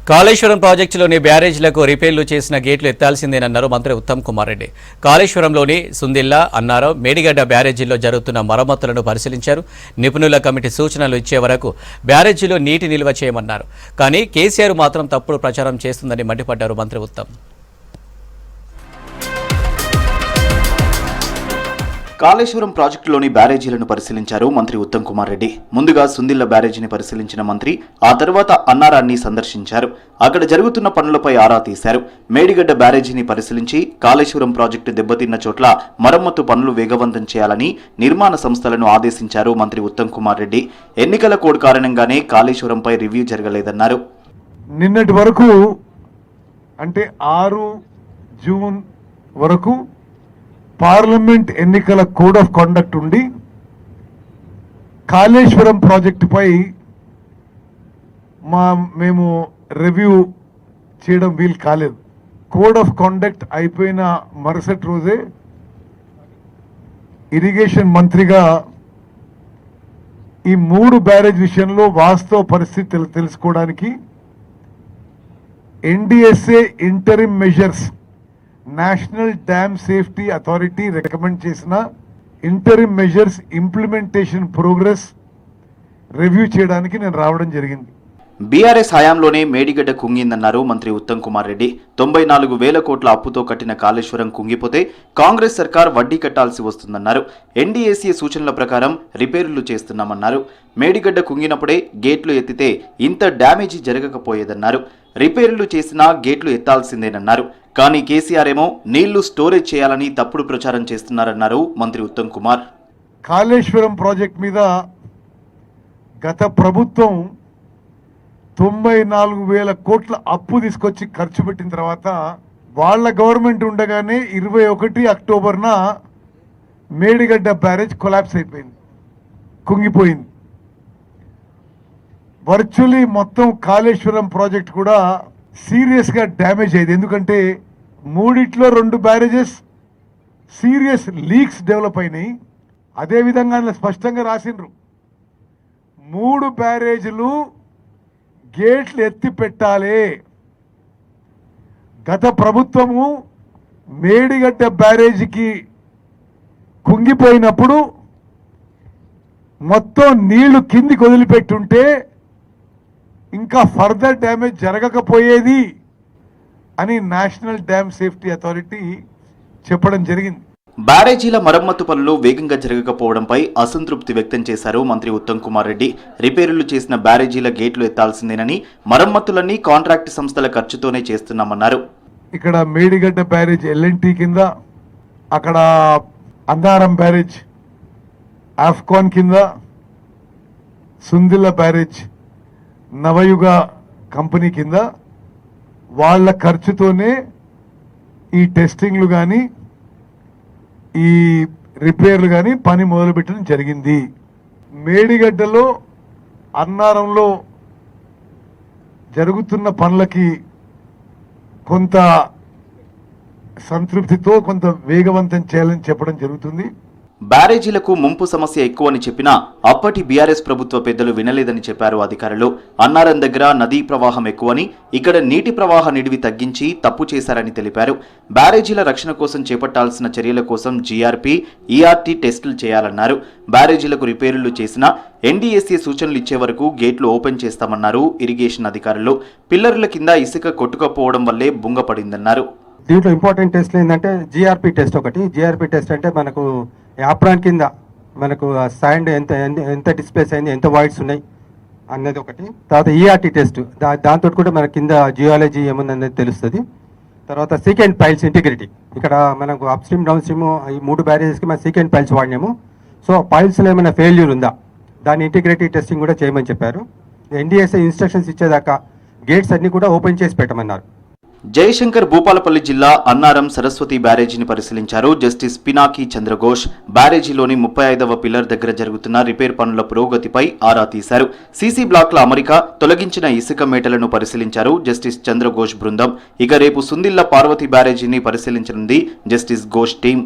కాళేశ్వరం ప్రాజెక్టులోని బ్యారేజ్లకు రిపేర్లు చేసిన గేట్లు ఎత్తాల్సిందేనన్నారు మంత్రి ఉత్తమ్ కుమార్ రెడ్డి. కాళేశ్వరంలోని సుందిల్లా, అన్నారం, మేడిగడ్డ బ్యారేజీల్లో జరుగుతున్న మరమ్మతులను పరిశీలించారు. నిపుణుల కమిటీ సూచనలు ఇచ్చే వరకు బ్యారేజీలో నీటి నిల్వ చేయమన్నారు. కానీ కేసీఆర్ మాత్రం తప్పుడు ప్రచారం చేస్తుందని మండిపడ్డారు మంత్రి ఉత్తమ్. కాళేశ్వరం ప్రాజెక్టులోని బ్యారేజీలను పరిశీలించారు మంత్రి ఉత్తమ్ కుమార్ రెడ్డి. ముందుగా సుందిల్ల బ్యారేజీని పరిశీలించిన మంత్రి ఆ తర్వాత అన్నారాన్ని సందర్శించారు. అక్కడ జరుగుతున్న పనులపై ఆరా తీశారు. మేడిగడ్డ బ్యారేజీని పరిశీలించి కాళేశ్వరం ప్రాజెక్టు దెబ్బతిన్న చోట్ల మరమ్మతు పనులు వేగవంతం చేయాలని నిర్మాణ సంస్థలను ఆదేశించారు మంత్రి ఉత్తమ్ కుమార్ రెడ్డి. ఎన్నికల కోడ్ కారణంగానే కాళేశ్వరంపై రివ్యూ జరగలేదన్నారు. నిన్నటి వరకు అంటే 6 జూన్ వరకు పార్లమెంట్ ఎన్నికల కోడ్ ఆఫ్ కాండక్ట్ ఉండి కాళేశ్వరం ప్రాజెక్టుపై మేము రివ్యూ చేయడం వీలు కాలేదు. కోడ్ ఆఫ్ కాండక్ట్ అయిపోయిన మరుసటి రోజే ఇరిగేషన్ మంత్రిగా ఈ 3 బ్యారేజ్ విషయంలో వాస్తవ పరిస్థితి తెలుసుకోవడానికి NDSA interim measures National Dam Safety Authority recommend చేసిన interim measures implementation progress review చేయడానికి నేను రావడం జరిగింది. బీఆర్ఎస్ హయాంలోనే మేడిగడ్డ కుంగిందన్నారు మంత్రి ఉత్తమ్ కుమార్ రెడ్డి. 94,000 కోట్ల అప్పుతో కట్టిన కాళేశ్వరం కుంగిపోతే కాంగ్రెస్ సర్కార్ వడ్డీ కట్టాల్సి వస్తుందన్నారు. ఎన్డీఏసీ సూచనల ప్రకారం రిపేర్లు చేస్తున్నామన్నారు. మేడిగడ్డ కుంగినప్పుడే గేట్లు ఎత్తితే ఇంత డ్యామేజీ జరగకపోయేదన్నారు. రిపేర్లు చేసినా గేట్లు ఎత్తాల్సిందేనన్నారు. కానీ కేసీఆర్ ఏమో నీళ్లు స్టోరేజ్ చేయాలని తప్పుడు ప్రచారం చేస్తున్నారన్నారు మంత్రి ఉత్తమ్ కుమార్. కాళేశ్వరం ప్రాజెక్ట్ మీద గత ప్రభుత్వం 94,000 కోట్ల అప్పు తీసుకొచ్చి ఖర్చు పెట్టిన తర్వాత వాళ్ళ గవర్నమెంట్ ఉండగానే 21 అక్టోబర్న మేడిగడ్డ బ్యారేజ్ కొలాప్స్ అయిపోయింది, కుంగిపోయింది. వర్చువలీ మొత్తం కాళేశ్వరం ప్రాజెక్ట్ కూడా సీరియస్గా డ్యామేజ్ అయ్యింది. ఎందుకంటే 3 2 బ్యారేజెస్ సీరియస్ లీక్స్ డెవలప్ అయినాయి. అదేవిధంగా స్పష్టంగా రాసిండ్రు 3 బ్యారేజీలు గేట్లు ఎత్తి పెట్టాలి. గత ప్రభుత్వము మేడిగడ్డ బ్యారేజీకి కుంగిపోయినప్పుడు మొత్తం నీళ్లు కిందికి వదిలిపెట్టుంటే ఇంకా ఫర్దర్ డ్యామేజ్ జరగకపోయేది అని నేషనల్ డ్యామ్ సేఫ్టీ అథారిటీ చెప్పడం జరిగింది. బ్యారేజీల మరమ్మతు పనులు వేగంగా జరగకపోవడంపై అసంతృప్తి వ్యక్తం చేశారు మంత్రి ఉత్తమ్ కుమార్ రెడ్డి. రిపేర్లు చేసిన బ్యారేజీల గేట్లు ఎత్తాల్సిందేనని, మరమ్మతులన్నీ కాంట్రాక్ట్ సంస్థల ఖర్చుతోనే చేస్తున్నామన్నారు. ఇక్కడ మేడిగడ్డ బ్యారేజ్ ఎల్ఎన్టీ కింద, అక్కడ అన్నారం బ్యారేజ్ ఆఫ్కాన్ కింద, సుందిల్ల బ్యారేజ్ నవయుగ కంపెనీ కింద వాళ్ళ ఖర్చుతోనే ఈ టెస్టింగ్లు కానీ ఈ రిపేర్లు కానీ పని మొదలుపెట్టడం జరిగింది. మేడిగడ్డలో అన్నారంలో జరుగుతున్న పనులకి కొంత సంతృప్తితో కొంత వేగవంతం చేయాలని చెప్పడం జరుగుతుంది. బ్యారేజీలకు ముంపు సమస్య ఎక్కువని చెప్పినా అప్పటి బీఆర్ఎస్ ప్రభుత్వ పెద్దలు వినలేదని చెప్పారు అధికారులు. అన్నారం దగ్గర నదీ ప్రవాహం ఎక్కువని, ఇక్కడ నీటి ప్రవాహ నిడివి తగ్గించి తప్పు చేశారని తెలిపారు. బ్యారేజీల రక్షణ కోసం చేపట్టాల్సిన చర్యల కోసం జీఆర్పీ, ఈఆర్టీ టెస్టులు చేయాలన్నారు. బ్యారేజీలకు రిపేర్లు చేసినా ఎన్డీఎస్ఏ సూచనలు ఇచ్చే వరకు గేట్లు ఓపెన్ చేస్తామన్నారు ఇరిగేషన్ అధికారులు. పిల్లర్ల కింద ఇసుక కొట్టుకపోవడం వల్లే బుంగపడిందన్నారు. దీంట్లో ఇంపార్టెంట్ టెస్ట్లు ఏంటంటే జీఆర్పీ టెస్ట్ ఒకటి. జీఆర్పీ టెస్ట్ అంటే మనకు యాప్రాన్ కింద మనకు శాండ్ ఎంత డిస్ప్లేస్ అయింది, ఎంత వాయిడ్స్ ఉన్నాయి అన్నది ఒకటి. తర్వాత ఈఆర్టీ టెస్ట్, దాంతో కూడా మన కింద జియాలజీ ఏముందనేది తెలుస్తుంది. తర్వాత సీకెంట్ పైల్స్ ఇంటిగ్రిటీ, ఇక్కడ మనకు అప్ స్ట్రీమ్ డౌన్ స్ట్రీమ్ ఈ 3 బ్యారేజెస్కి మనం సీకెంట్ పైల్స్ వాడినాము. సో పైల్స్లో ఏమైనా ఫెయిల్యూర్ ఉందా దాని ఇంటిగ్రిటీ టెస్టింగ్ కూడా చేయమని చెప్పారు. ఎన్డీఎస్ఏ ఇన్స్ట్రక్షన్స్ ఇచ్చేదాకా గేట్స్ అన్ని కూడా ఓపెన్ చేసి పెట్టమన్నారు. జయశంకర్ భూపాలపల్లి జిల్లా అన్నారం సరస్వతి బ్యారేజీని పరిశీలించారు జస్టిస్ పినాకి చంద్రఘోష్. బ్యారేజీలోని 35వ పిల్లర్ దగ్గర జరుగుతున్న రిపేర్ పనుల పురోగతిపై ఆరా తీశారు. సీసీ బ్లాక్ల అమరిక, తొలగించిన ఇసుక మేటలను పరిశీలించారు జస్టిస్ చంద్రఘోష్ బృందం. ఇక రేపు సుందిల్ల పార్వతి బ్యారేజీని పరిశీలించనుంది జస్టిస్ ఘోష్ టీం.